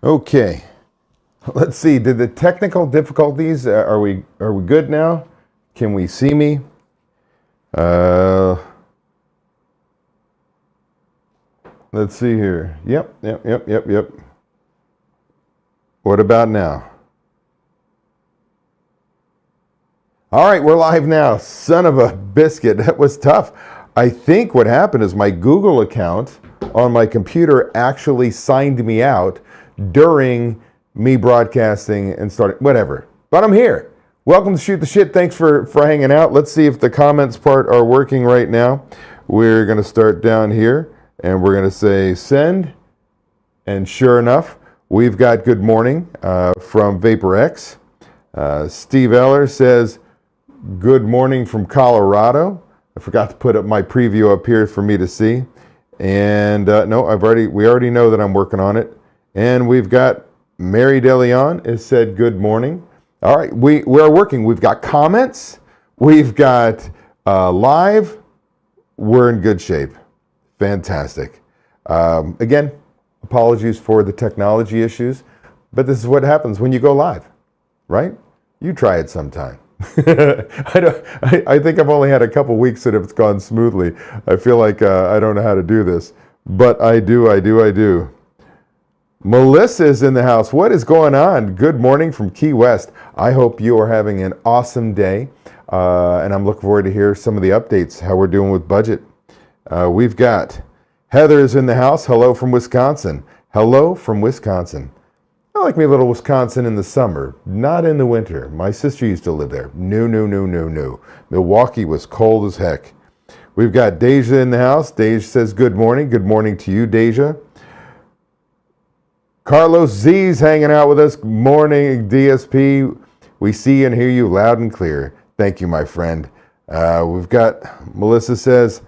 Okay, let's see. Did the technical difficulties? Are we good now? Can we see me? Let's see here. Yep. What about now? All right, we're live now. Son of a biscuit, that was tough. I think what happened is my Google account on my computer actually signed me out during me broadcasting and starting, whatever. But I'm here. Welcome to Shoot the Shit. Thanks for hanging out. Let's see if the comments part are working right now. We're going to start down here and we're going to say send. And sure enough, we've got good morning from VaporX. Steve Eller says, good morning from Colorado. I forgot to put up my preview up here for me to see. And no, we already know that I'm working on it. And we've got Mary DeLeon has said good morning. All right, we are working. We've got comments. We've got live. We're in good shape. Fantastic. Again, apologies for the technology issues, but this is what happens when you go live, right? You try it sometime. I think I've only had a couple weeks that it's gone smoothly. I feel like I don't know how to do this, but I do. Melissa is in the house. What is going on? Good morning from Key West. I hope you are having an awesome day, and I'm looking forward to hear some of the updates, how we're doing with budget. We've got Heather is in the house. Hello from Wisconsin. Hello from Wisconsin. I like me a little Wisconsin in the summer, not in the winter. My sister used to live there. No. Milwaukee was cold as heck. We've got Deja in the house. Deja says good morning. Good morning to you, Deja. Carlos Z's hanging out with us. Good morning, DSP. We see and hear you loud and clear. Thank you, my friend. We've got Melissa says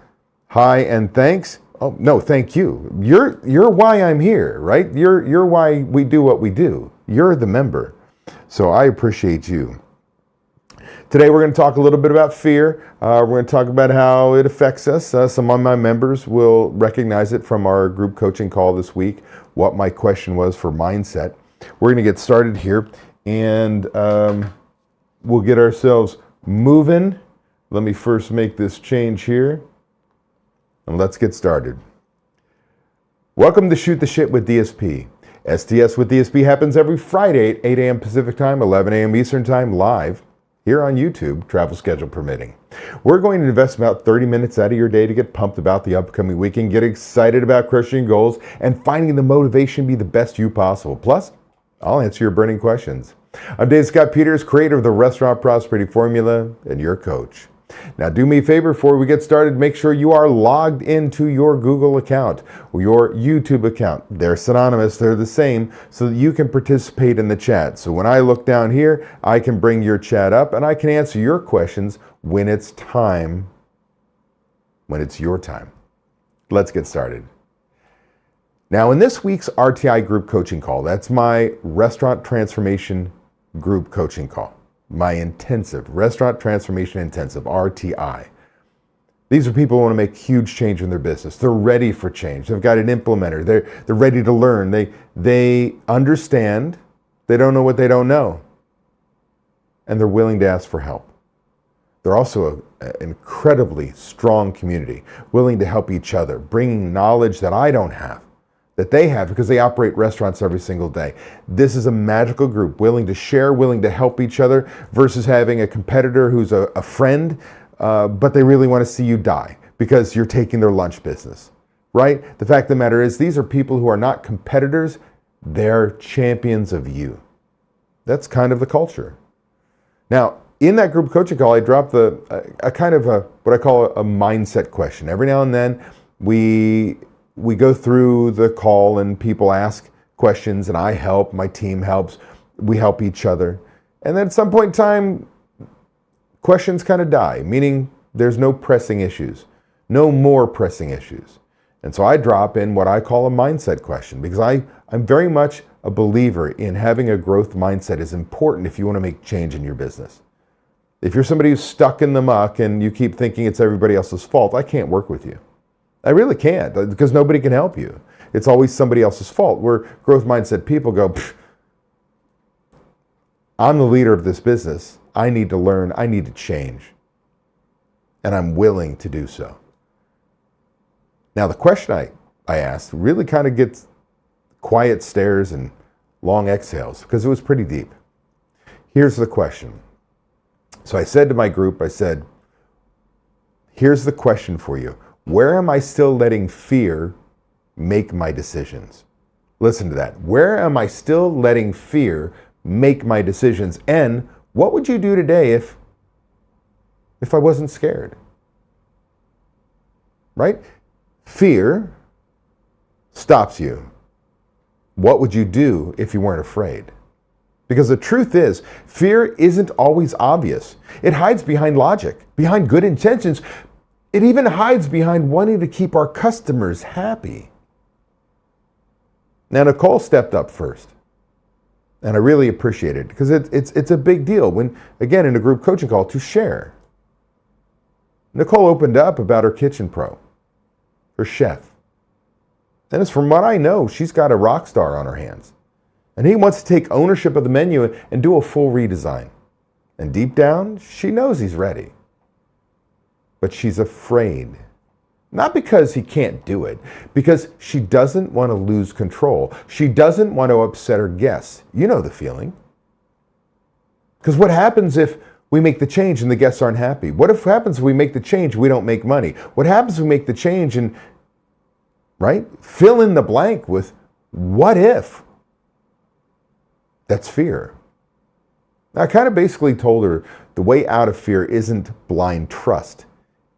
hi and thanks. Oh, no, thank you. You're why I'm here, right? You're why we do what we do. You're the member. So I appreciate you. Today we're going to talk a little bit about fear. We're going to talk about how it affects us. Some of my members will recognize it from our group coaching call this week, what my question was for mindset. We're going to get started here and we'll get ourselves moving. Let me first make this change here. And let's get started. Welcome to Shoot the Shit with DSP. STS with DSP happens every Friday at 8 a.m. Pacific Time, 11 a.m. Eastern Time, live here on YouTube, travel schedule permitting. We're going to invest about 30 minutes out of your day to get pumped about the upcoming weekend, get excited about crushing goals, and finding the motivation to be the best you possible. Plus, I'll answer your burning questions. I'm Dave Scott Peters, creator of the Restaurant Prosperity Formula, and your coach. Now do me a favor before we get started, make sure you are logged into your Google account or your YouTube account. They're synonymous, they're the same, so that you can participate in the chat. So when I look down here, I can bring your chat up and I can answer your questions when it's time, when it's your time. Let's get started. Now in this week's RTI group coaching call, that's my Restaurant Transformation group coaching call. My intensive, Restaurant Transformation Intensive, RTI. These are people who want to make huge change in their business. They're ready for change. They've got an implementer. They're ready to learn. They understand. They don't know what they don't know. And they're willing to ask for help. They're also an incredibly strong community, willing to help each other, bringing knowledge that I don't have, that they have because they operate restaurants every single day. This is a magical group, willing to share, willing to help each other versus having a competitor who's a friend, but they really want to see you die because you're taking their lunch business, right? The fact of the matter is these are people who are not competitors, they're champions of you. That's kind of the culture. Now, in that group coaching call, I dropped what I call a mindset question. Every now and then we go through the call and people ask questions and I help, my team helps, we help each other. And then at some point in time, questions kind of die, meaning there's no pressing issues, no more pressing issues. And so I drop in what I call a mindset question because I'm very much a believer in having a growth mindset is important if you want to make change in your business. If you're somebody who's stuck in the muck and you keep thinking it's everybody else's fault, I can't work with you. I really can't, because nobody can help you. It's always somebody else's fault. Where growth mindset people go, I'm the leader of this business. I need to learn. I need to change. And I'm willing to do so. Now, the question I asked really kind of gets quiet stares and long exhales, because it was pretty deep. Here's the question. So I said to my group, I said, here's the question for you. Where am I still letting fear make my decisions? Listen to that. Where am I still letting fear make my decisions? And what would you do today if I wasn't scared? Right? Fear stops you. What would you do if you weren't afraid? Because the truth is, fear isn't always obvious. It hides behind logic, behind good intentions. It even hides behind wanting to keep our customers happy. Now, Nicole stepped up first, and I really appreciate it, because it's a big deal when, again, in a group coaching call, to share. Nicole opened up about her kitchen pro, her chef. And as from what I know, she's got a rock star on her hands. And he wants to take ownership of the menu and do a full redesign. And deep down, she knows he's ready. But she's afraid. Not because he can't do it, because she doesn't want to lose control. She doesn't want to upset her guests. You know the feeling. Because what happens if we make the change and the guests aren't happy? What if happens if we make the change and we don't make money? What happens if we make the change and, right? Fill in the blank with what if? That's fear. I kind of basically told her the way out of fear isn't blind trust.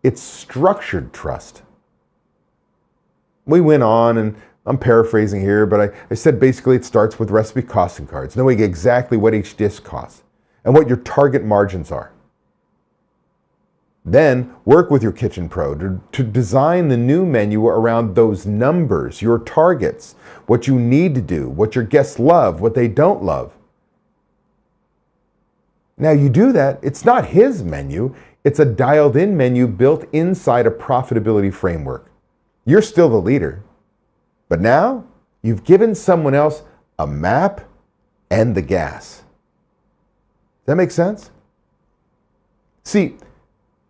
It's structured trust. We went on, and I'm paraphrasing here, but I said basically it starts with recipe costing cards, knowing exactly what each dish costs and what your target margins are. Then work with your kitchen pro to design the new menu around those numbers, your targets, what you need to do, what your guests love, what they don't love. Now you do that, it's not his menu, it's a dialed in menu built inside a profitability framework. You're still the leader, but now you've given someone else a map and the gas. Does that make sense? See,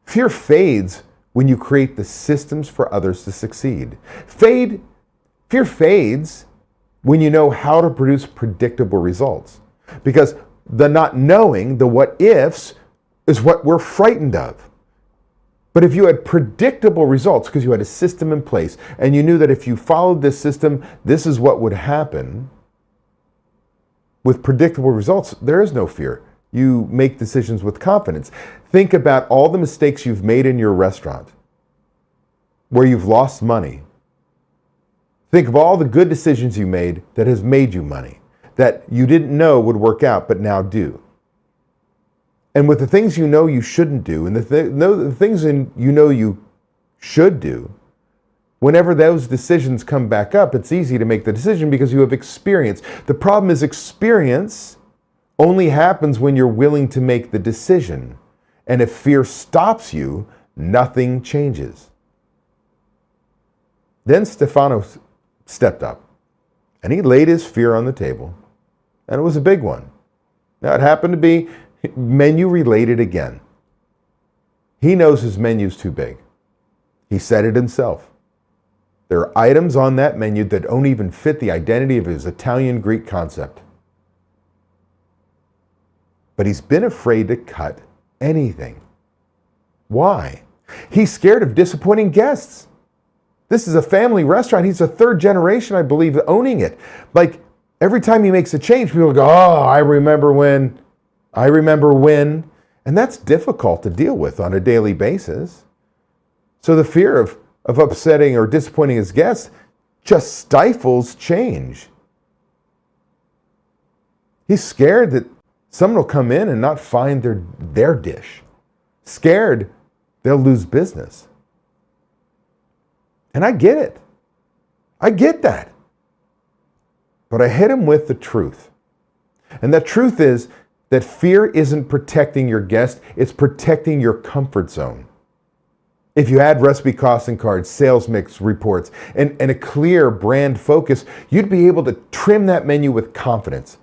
fear fades when you create the systems for others to succeed. Fear fades when you know how to produce predictable results. Because the not knowing, the what ifs, is what we're frightened of. But if you had predictable results, because you had a system in place, and you knew that if you followed this system, this is what would happen, with predictable results, there is no fear. You make decisions with confidence. Think about all the mistakes you've made in your restaurant, where you've lost money. Think of all the good decisions you made that has made you money, that you didn't know would work out, but now do. And with the things you know you shouldn't do, and the things you know you should do, whenever those decisions come back up, it's easy to make the decision because you have experience. The problem is experience only happens when you're willing to make the decision. And if fear stops you, nothing changes. Then Stefano stepped up, and he laid his fear on the table, and it was a big one. Now, it happened to be menu related again. He knows his menu's too big. He said it himself. There are items on that menu that don't even fit the identity of his Italian Greek concept. But he's been afraid to cut anything. Why? He's scared of disappointing guests. This is a family restaurant. He's a third generation, I believe, owning it. Like, every time he makes a change, people go, oh, I remember when. And that's difficult to deal with on a daily basis. So the fear of upsetting or disappointing his guests just stifles change. He's scared that someone will come in and not find their dish. Scared they'll lose business. And I get it. I get that. But I hit him with the truth. And the truth is that fear isn't protecting your guest, it's protecting your comfort zone. If you had recipe costing cards, sales mix reports, and a clear brand focus, you'd be able to trim that menu with confidence.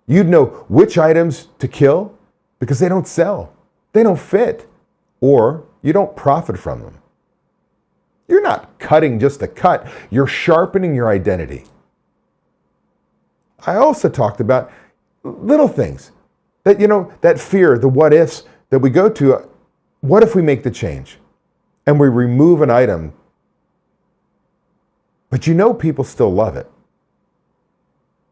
You'd know which items to kill because they don't sell, they don't fit, or you don't profit from them. You're not cutting just to cut, you're sharpening your identity. I also talked about little things that, that fear, the what ifs that we go to. What if we make the change and we remove an item, but people still love it?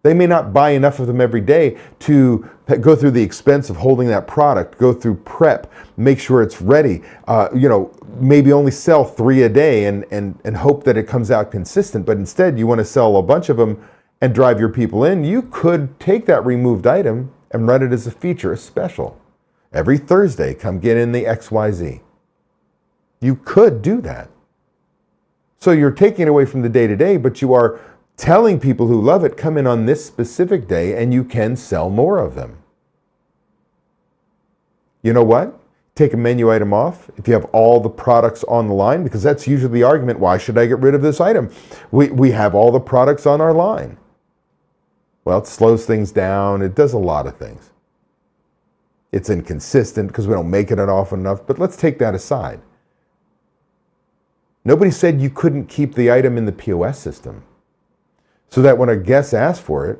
They may not buy enough of them every day to go through the expense of holding that product, go through prep, make sure it's ready, maybe only sell 3 a day and hope that it comes out consistent. But instead, you want to sell a bunch of them and drive your people in. You could take that removed item and run it as a feature, a special. Every Thursday, come get in the XYZ. You could do that. So you're taking it away from the day-to-day, but you are telling people who love it, come in on this specific day and you can sell more of them. You know what? Take a menu item off if you have all the products on the line, because that's usually the argument. Why should I get rid of this item? We have all the products on our line. Well, it slows things down. It does a lot of things. It's inconsistent because we don't make it often enough, but let's take that aside. Nobody said you couldn't keep the item in the POS system, so that when a guest asks for it,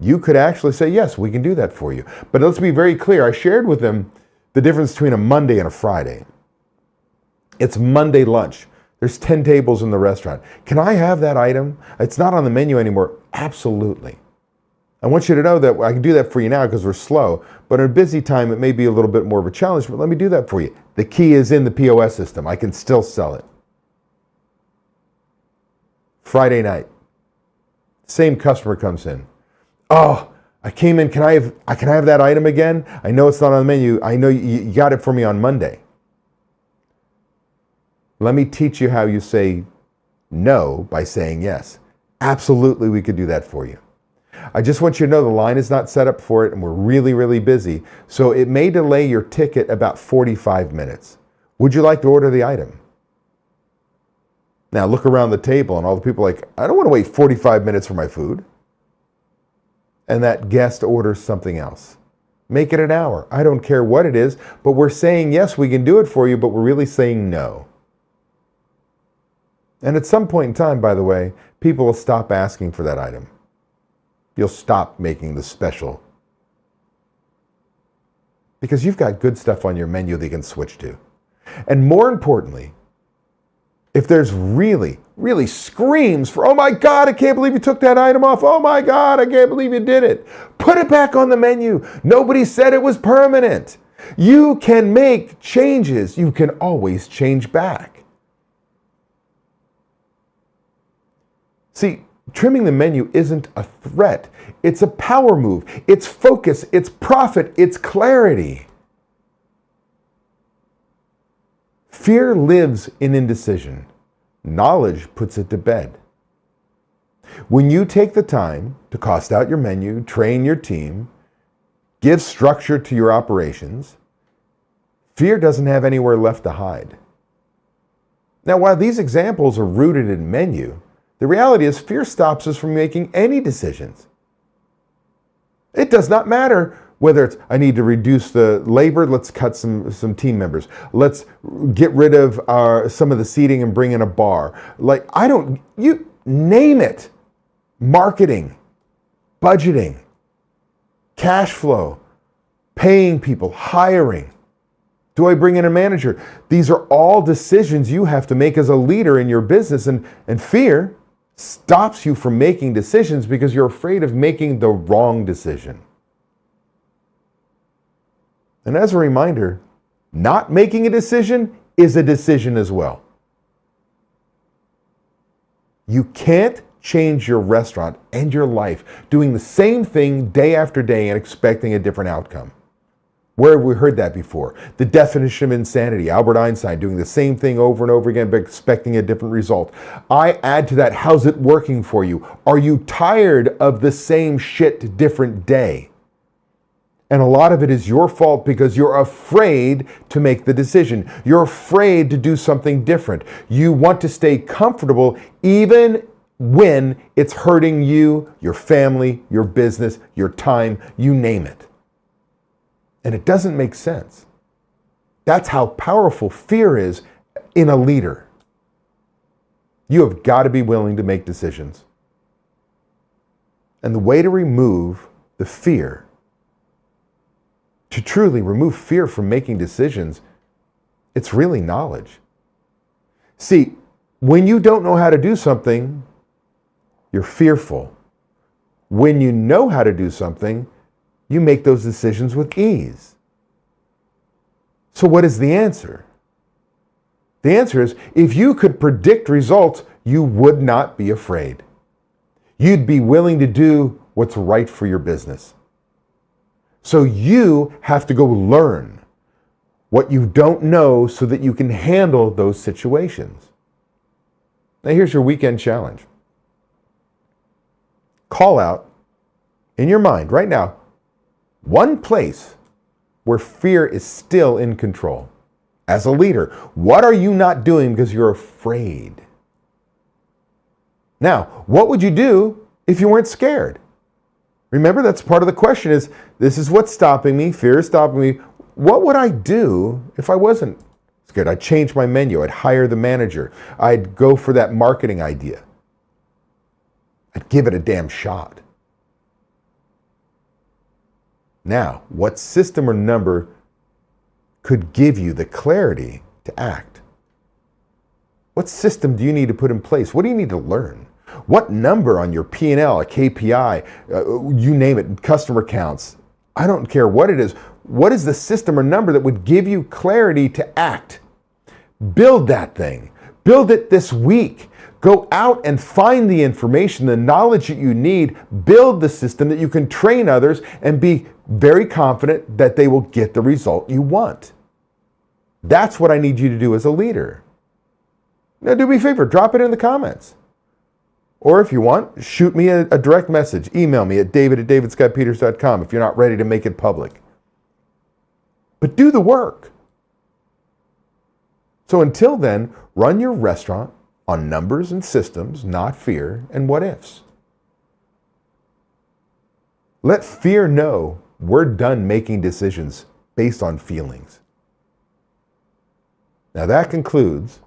you could actually say, yes, we can do that for you. But let's be very clear. I shared with them the difference between a Monday and a Friday. It's Monday lunch. There's 10 tables in the restaurant. Can I have that item? It's not on the menu anymore. Absolutely. I want you to know that I can do that for you now because we're slow, but in a busy time, it may be a little bit more of a challenge, but let me do that for you. The key is in the POS system. I can still sell it. Friday night. Same customer comes in. Oh, I came in. Can I have that item again? I know it's not on the menu. I know you got it for me on Monday. Let me teach you how you say no by saying yes. Absolutely, we could do that for you. I just want you to know the line is not set up for it and we're really, really busy. So it may delay your ticket about 45 minutes. Would you like to order the item? Now look around the table and all the people are like, I don't want to wait 45 minutes for my food. And that guest orders something else. Make it an hour. I don't care what it is, but we're saying, yes, we can do it for you, but we're really saying no. And at some point in time, by the way, people will stop asking for that item. You'll stop making the special. Because you've got good stuff on your menu they can switch to. And more importantly, if there's really, really screams for, oh my God, I can't believe you took that item off. Oh my God, I can't believe you did it. Put it back on the menu. Nobody said it was permanent. You can make changes. You can always change back. See, trimming the menu isn't a threat. It's a power move. It's focus. It's profit. It's clarity. Fear lives in indecision. Knowledge puts it to bed. When you take the time to cost out your menu, train your team, give structure to your operations, fear doesn't have anywhere left to hide. Now, while these examples are rooted in menu, the reality is fear stops us from making any decisions. It does not matter whether it's, I need to reduce the labor, let's cut some team members. Let's get rid of some of the seating and bring in a bar. You name it. Marketing, budgeting, cash flow, paying people, hiring. Do I bring in a manager? These are all decisions you have to make as a leader in your business, and fear stops you from making decisions because you're afraid of making the wrong decision. And as a reminder, not making a decision is a decision as well. You can't change your restaurant and your life doing the same thing day after day and expecting a different outcome. Where have we heard that before? The definition of insanity, Albert Einstein doing the same thing over and over again but expecting a different result. I add to that, how's it working for you? Are you tired of the same shit different day? And a lot of it is your fault because you're afraid to make the decision. You're afraid to do something different. You want to stay comfortable even when it's hurting you, your family, your business, your time, you name it. And it doesn't make sense. That's how powerful fear is in a leader. You have got to be willing to make decisions. And the way to remove the fear, to truly remove fear from making decisions, it's really knowledge. See, when you don't know how to do something, you're fearful. When you know how to do something, you make those decisions with ease. So what is the answer? The answer is, if you could predict results, you would not be afraid. You'd be willing to do what's right for your business. So you have to go learn what you don't know so that you can handle those situations. Now here's your weekend challenge. Call out in your mind right now one place where fear is still in control. As a leader, what are you not doing because you're afraid? Now, what would you do if you weren't scared? Remember, that's part of the question is, this is what's stopping me, fear is stopping me. What would I do if I wasn't scared? I'd change my menu, I'd hire the manager, I'd go for that marketing idea. I'd give it a damn shot. Now, what system or number could give you the clarity to act? What system do you need to put in place? What do you need to learn? What number on your P&L, a KPI, you name it, customer counts, I don't care what it is. What is the system or number that would give you clarity to act? Build that thing. Build it this week. Go out and find the information, the knowledge that you need. Build the system that you can train others and be very confident that they will get the result you want. That's what I need you to do as a leader. Now, do me a favor, drop it in the comments. Or if you want, shoot me a direct message. Email me at david@davidscottpeters.com if you're not ready to make it public. But do the work. So until then, run your restaurant on numbers and systems, not fear and what ifs. Let fear know we're done making decisions based on feelings. Now that concludes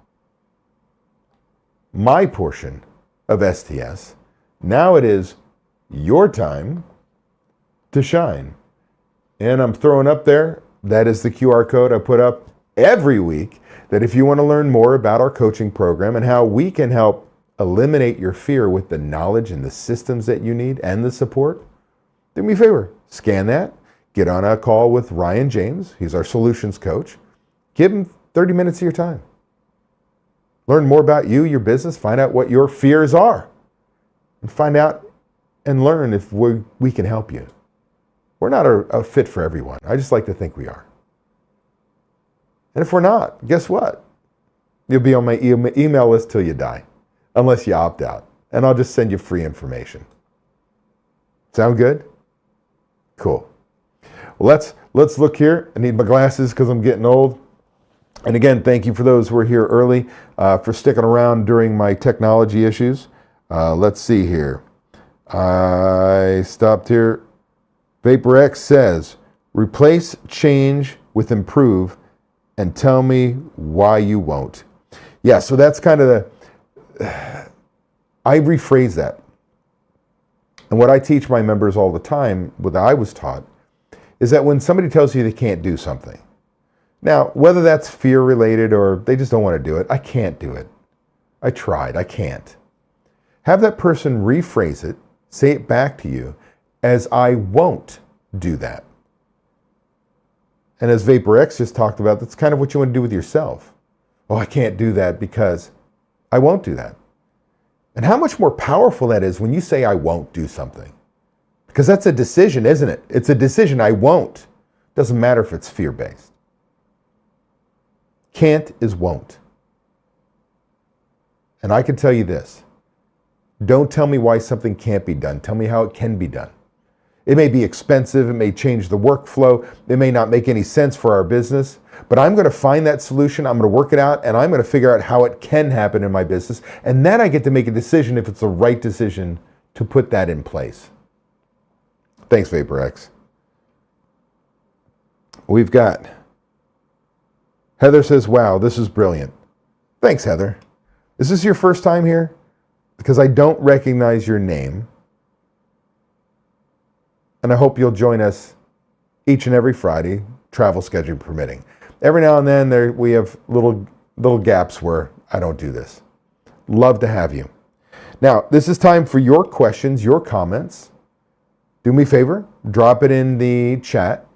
my portion of STS. Now it is your time to shine. And I'm throwing up there, that is the QR code I put up every week, that if you want to learn more about our coaching program and how we can help eliminate your fear with the knowledge and the systems that you need and the support, do me a favor, scan that, get on a call with Ryan James, he's our solutions coach, give him 30 minutes of your time. Learn more about you, your business, find out what your fears are, and find out and learn if we can help you. We're not a fit for everyone. I just like to think we are. And if we're not, guess what? You'll be on my email list till you die, unless you opt out. And I'll just send you free information. Sound good? Cool. Well, let's look here. I need my glasses because I'm getting old. And again, thank you for those who were here early, for sticking around during my technology issues. Let's see here. I stopped here. VaporX says, replace change with improve and tell me why you won't. Yeah, so that's kind of I rephrase that. And what I teach my members all the time, what I was taught, is that when somebody tells you they can't do something, now, whether that's fear related or they just don't want to do it, I can't do it. I tried, I can't. Have that person rephrase it, say it back to you as I won't do that. And as VaporX just talked about, that's kind of what you want to do with yourself. Oh, I can't do that because I won't do that. And how much more powerful that is when you say I won't do something. Because that's a decision, isn't it? It's a decision, I won't. Doesn't matter if it's fear-based. Can't is won't. And I can tell you this. Don't tell me why something can't be done. Tell me how it can be done. It may be expensive, it may change the workflow, it may not make any sense for our business, but I'm going to find that solution, I'm going to work it out, and I'm going to figure out how it can happen in my business, and then I get to make a decision if it's the right decision to put that in place. Thanks, VaporX. We've got Heather says, wow, this is brilliant. Thanks, Heather. Is this your first time here? Because I don't recognize your name. And I hope you'll join us each and every Friday, travel schedule permitting. Every now and then we have little gaps where I don't do this. Love to have you. Now, this is time for your questions, your comments. Do me a favor, drop it in the chat.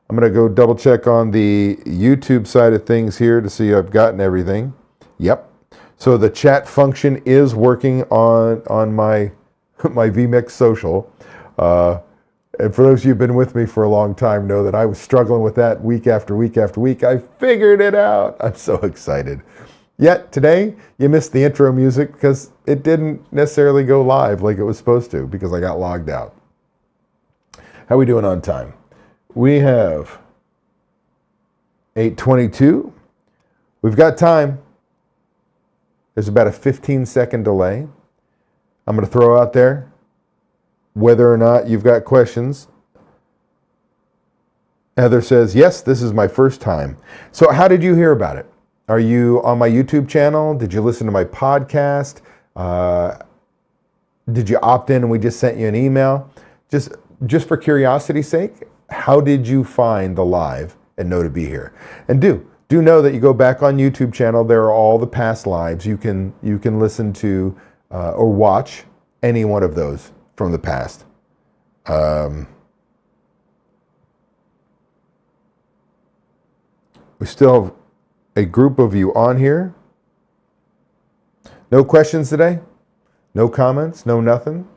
I'm going to go double check on the YouTube side of things here to see I've gotten everything. Yep. So the chat function is working on my vMix social. And for those of you who've been with me for a long time know that I was struggling with that week after week after week. I figured it out. I'm so excited. Yet today, you missed the intro music because it didn't necessarily go live like it was supposed to because I got logged out. How we doing on time? We have 8:22. We've got time. There's about a 15-second delay. I'm going to throw out there whether or not you've got questions. Heather says, yes, this is my first time. So how did you hear about it? Are you on my YouTube channel? Did you listen to my podcast? Did you opt in and we just sent you an email? Just for curiosity's sake, how did you find the live and know to be here? And do know that you go back on YouTube channel. There are all the past lives. You can listen to or watch any one of those from the past. We still have a group of you on here. No questions today? No comments? No nothing?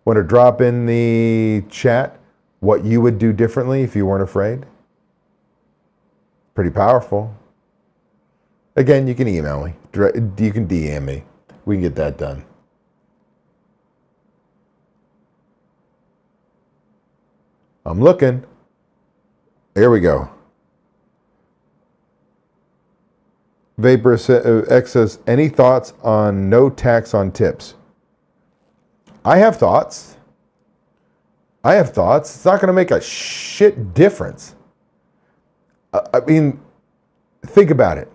Want to drop in the chat what you would do differently if you weren't afraid? Pretty powerful. Again, you can email me. You can DM me. We can get that done. I'm looking. Here we go. VaporX says, any thoughts on no tax on tips? I have thoughts. It's not going to make a shit difference. I mean, think about it.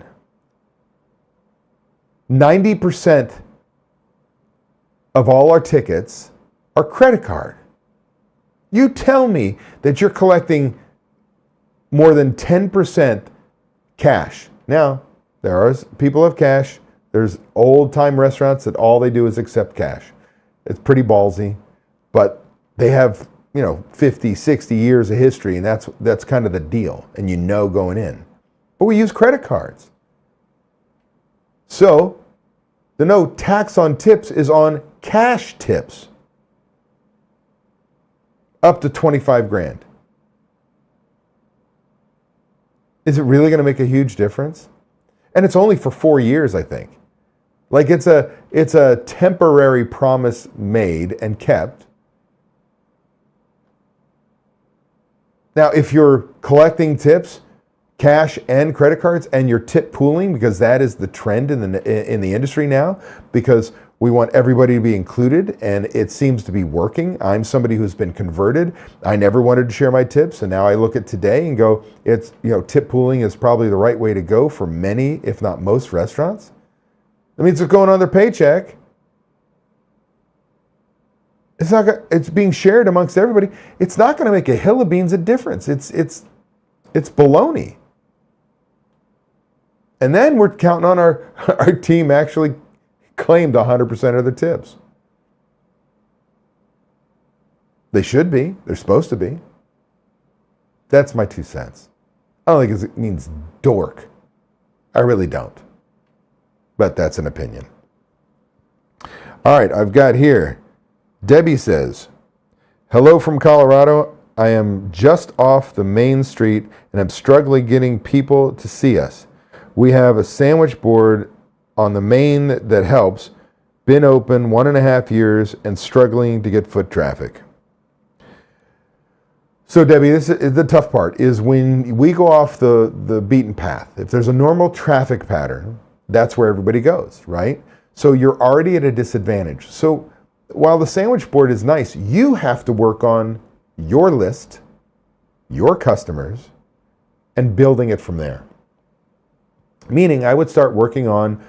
90% of all our tickets are credit card. You tell me that you're collecting more than 10% cash. Now, there are people have cash. There's old-time restaurants that all they do is accept cash. It's pretty ballsy, but they have, 50, 60 years of history, and that's kind of the deal, and going in. But we use credit cards. So, the no tax on tips is on cash tips. Up to 25 grand. Is it really going to make a huge difference? And it's only for 4 years, I think. Like it's a temporary promise made and kept. Now, if you're collecting tips, cash and credit cards, and you're tip pooling, because that is the trend in the industry now, because we want everybody to be included, and it seems to be working. I'm somebody who's been converted. I never wanted to share my tips, and now I look at today and go, it's tip pooling is probably the right way to go for many, if not most, restaurants. That means it's going on their paycheck. It's being shared amongst everybody. It's not going to make a hill of beans a difference. It's baloney. And then we're counting on our team actually claimed 100% of the tips. They should be. They're supposed to be. That's my 2 cents. I don't think it means dork. I really don't. But that's an opinion. All right, I've got here. Debbie says, hello from Colorado. I am just off the main street and I'm struggling getting people to see us. We have a sandwich board on the main that helps. Been open 1.5 years and struggling to get foot traffic. So Debbie, this is the tough part, is when we go off the beaten path. If there's a normal traffic pattern, that's where everybody goes, right? So you're already at a disadvantage. So while the sandwich board is nice, you have to work on your list, your customers, and building it from there. Meaning I would start working on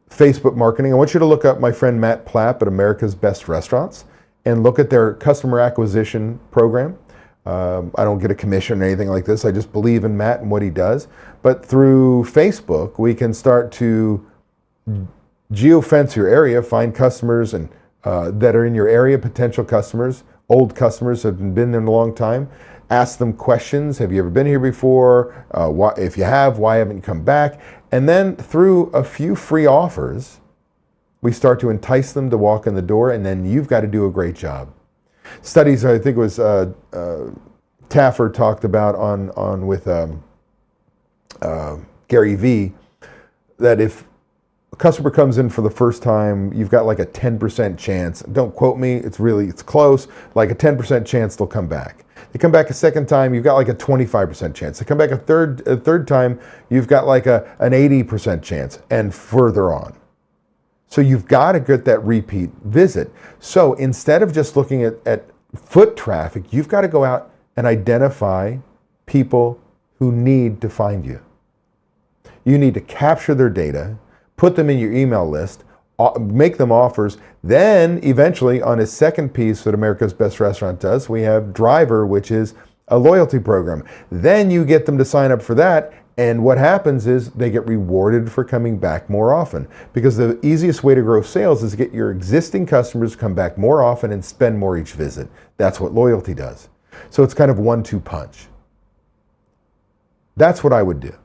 Facebook marketing. I want you to look up my friend Matt Plapp at America's Best Restaurants and look at their customer acquisition program. I don't get a commission or anything like this. I just believe in Matt and what he does. But through Facebook, we can start to geofence your area, find customers and that are in your area, potential customers, old customers that have been there a long time. Ask them questions. Have you ever been here before? If you have, why haven't you come back? And then through a few free offers, we start to entice them to walk in the door, and then you've got to do a great job. Studies, I think it was Taffer talked about on with Gary Vee, that if a customer comes in for the first time, you've got like a 10% chance. Don't quote me, it's close, like a 10% chance they'll come back. They come back a second time, you've got like a 25% chance. They come back a third time, you've got like an 80% chance, and further on. So you've got to get that repeat visit. So instead of just looking at foot traffic, you've got to go out and identify people who need to find you. You need to capture their data, put them in your email list, make them offers. Then eventually on a second piece that America's Best Restaurant does, we have Driver, which is a loyalty program. Then you get them to sign up for that. And what happens is they get rewarded for coming back more often, because the easiest way to grow sales is to get your existing customers to come back more often and spend more each visit. That's what loyalty does. So it's kind of 1-2 punch. That's what I would do.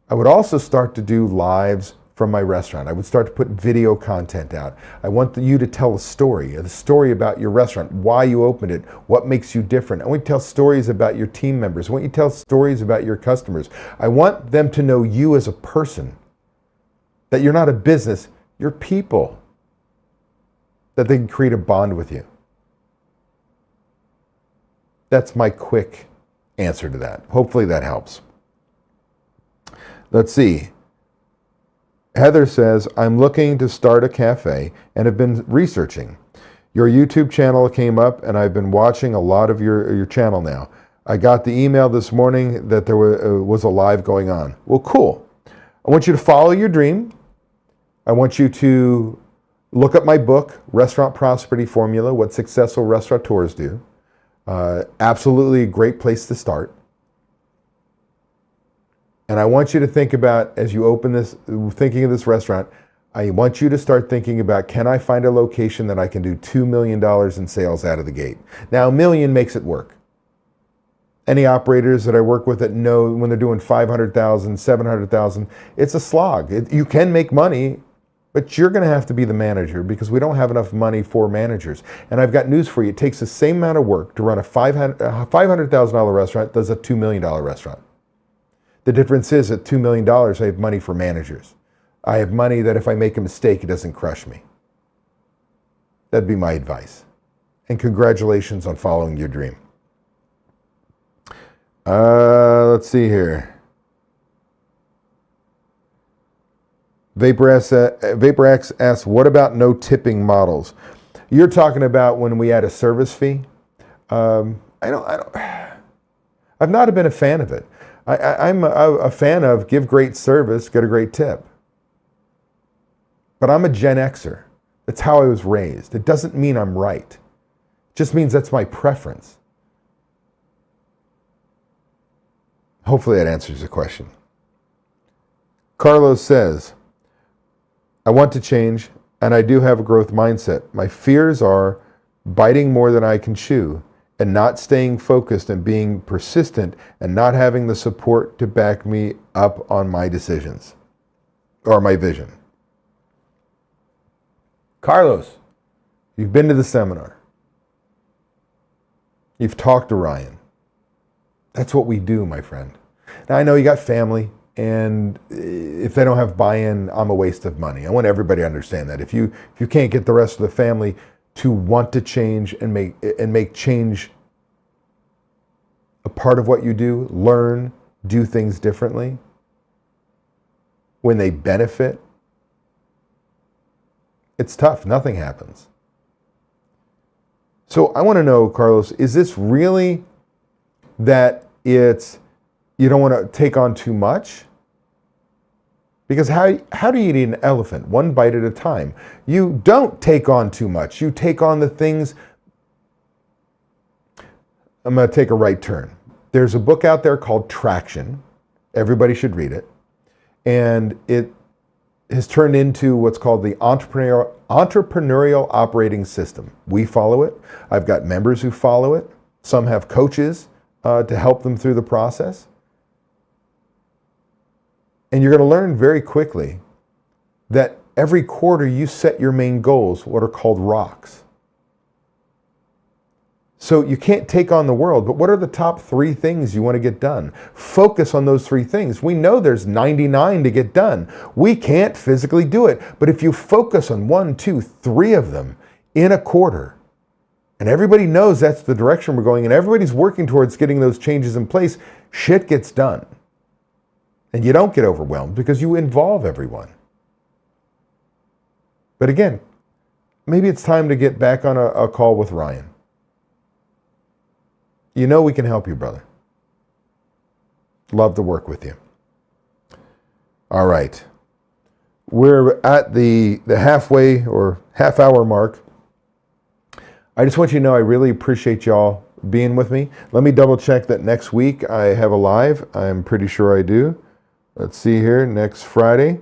I would also start to do lives from my restaurant. I would start to put video content out. I want you to tell a story about your restaurant, why you opened it, what makes you different. I want you to tell stories about your team members. I want you to tell stories about your customers. I want them to know you as a person, that you're not a business, you're people, that they can create a bond with you. That's my quick answer to that. Hopefully that helps. Let's see. Heather says, I'm looking to start a cafe and have been researching. Your YouTube channel came up and I've been watching a lot of your channel now. I got the email this morning that there was a live going on. Well, cool. I want you to follow your dream. I want you to look up my book, Restaurant Prosperity Formula, What Successful Restaurateurs Do. Absolutely a great place to start. And I want you to think about, as you open this, thinking of this restaurant, I want you to start thinking about, can I find a location that I can do $2 million in sales out of the gate? Now, $1 million makes it work. Any operators that I work with that know when they're doing 500,000, 700,000, it's a slog. You can make money, but you're going to have to be the manager, because we don't have enough money for managers. And I've got news for you. It takes the same amount of work to run a $500,000 restaurant as a $2 million restaurant. The difference is at $2 million, I have money for managers. I have money that if I make a mistake, it doesn't crush me. That'd be my advice. And congratulations on following your dream. Let's see here. VaporX asks, what about no tipping models? You're talking about when we add a service fee? I've not been a fan of it. I'm a fan of give great service, get a great tip. But I'm a Gen Xer. That's how I was raised. It doesn't mean I'm right. It just means that's my preference. Hopefully that answers the question. Carlos says, I want to change, and I do have a growth mindset. My fears are biting more than I can chew, and not staying focused and being persistent and not having the support to back me up on my decisions or my vision. Carlos, you've been to the seminar. You've talked to Ryan. That's what we do, my friend. Now, I know you got family, and if they don't have buy-in, I'm a waste of money. I want everybody to understand that. If you can't get the rest of the family to want to change and make change a part of what you do, learn, do things differently, when they benefit, it's tough. Nothing happens. So I want to know, Carlos, is this really that you don't want to take on too much? Because how do you eat an elephant? One bite at a time. You don't take on too much. You take on the things. I'm going to take a right turn. There's a book out there called Traction. Everybody should read it. And it has turned into what's called the entrepreneurial operating system. We follow it. I've got members who follow it. Some have coaches to help them through the process. And you're going to learn very quickly that every quarter you set your main goals, what are called rocks. So you can't take on the world, but what are the top 3 things you want to get done? Focus on those 3 things. We know there's 99 to get done. We can't physically do it. But if you focus on 1, 2, 3 of them in a quarter, and everybody knows that's the direction we're going, and everybody's working towards getting those changes in place, shit gets done. And you don't get overwhelmed because you involve everyone. But again, maybe it's time to get back on a call with Ryan. You know we can help you, brother. Love to work with you. All right. We're at the halfway or half hour mark. I just want you to know I really appreciate y'all being with me. Let me double check that next week I have a live. I'm pretty sure I do. Let's see here, next Friday.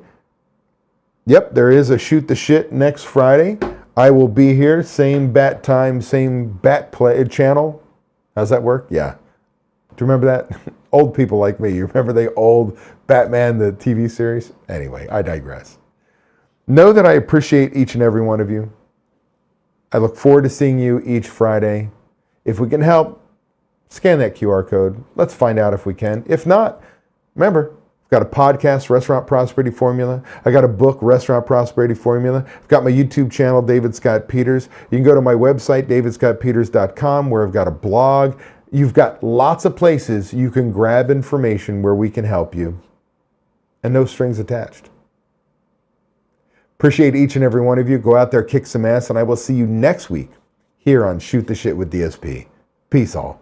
Yep, there is a Shoot the Shit next Friday. I will be here, same bat time, same bat play channel. How's that work? Yeah. Do you remember that? Old people like me, you remember the old Batman, the TV series? Anyway, I digress. Know that I appreciate each and every one of you. I look forward to seeing you each Friday. If we can help, scan that QR code. Let's find out if we can. If not, remember, I've got a podcast, Restaurant Prosperity Formula. I got a book, Restaurant Prosperity Formula. I've got my YouTube channel, David Scott Peters. You can go to my website, davidscottpeters.com, where I've got a blog. You've got lots of places you can grab information where we can help you. And no strings attached. Appreciate each and every one of you. Go out there, kick some ass, and I will see you next week here on Shoot the Shit with DSP. Peace all.